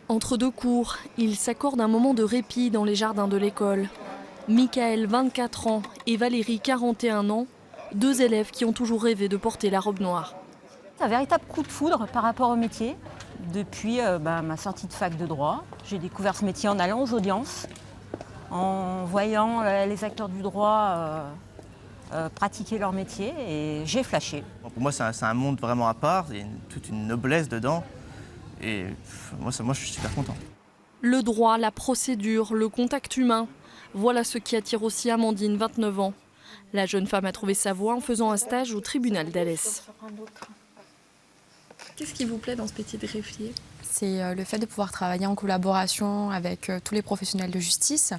Entre deux cours, ils s'accordent un moment de répit dans les jardins de l'école. Michael, 24 ans, et Valérie, 41 ans, deux élèves qui ont toujours rêvé de porter la robe noire. C'est un véritable coup de foudre par rapport au métier. Depuis ma sortie de fac de droit, j'ai découvert ce métier en allant aux audiences, en voyant les acteurs du droit pratiquer leur métier, et j'ai flashé. Pour moi, c'est un monde vraiment à part, il y a toute une noblesse dedans, et moi je suis super content. Le droit, la procédure, le contact humain, voilà ce qui attire aussi Amandine, 29 ans. La jeune femme a trouvé sa voie en faisant un stage au tribunal d'Alès. Qu'est-ce qui vous plaît dans ce métier de greffier ? C'est le fait de pouvoir travailler en collaboration avec tous les professionnels de justice,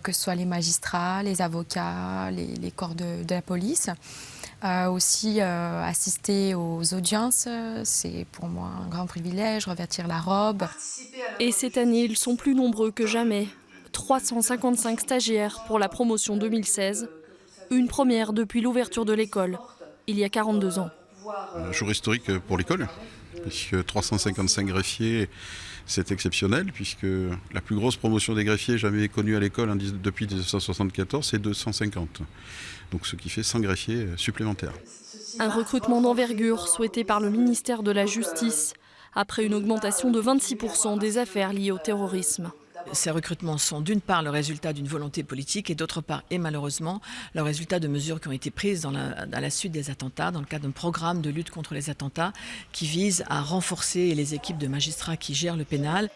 que ce soit les magistrats, les avocats, les corps de la police. Aussi assister aux audiences, c'est pour moi un grand privilège, revêtir la robe. Et cette année, ils sont plus nombreux que jamais. 355 stagiaires pour la promotion 2016. Une première depuis l'ouverture de l'école, il y a 42 ans. Un jour historique pour l'école, puisque 355 greffiers, c'est exceptionnel, puisque la plus grosse promotion des greffiers jamais connue à l'école depuis 1974, c'est 250. Donc ce qui fait 100 greffiers supplémentaires. Un recrutement d'envergure souhaité par le ministère de la Justice, après une augmentation de 26% des affaires liées au terrorisme. Ces recrutements sont d'une part le résultat d'une volonté politique et d'autre part, et malheureusement, le résultat de mesures qui ont été prises dans la suite des attentats, dans le cadre d'un programme de lutte contre les attentats qui vise à renforcer les équipes de magistrats qui gèrent le pénal.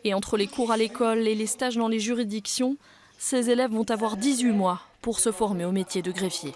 Et entre les cours à l'école et les stages dans les juridictions, ces élèves vont avoir 18 mois pour se former au métier de greffier.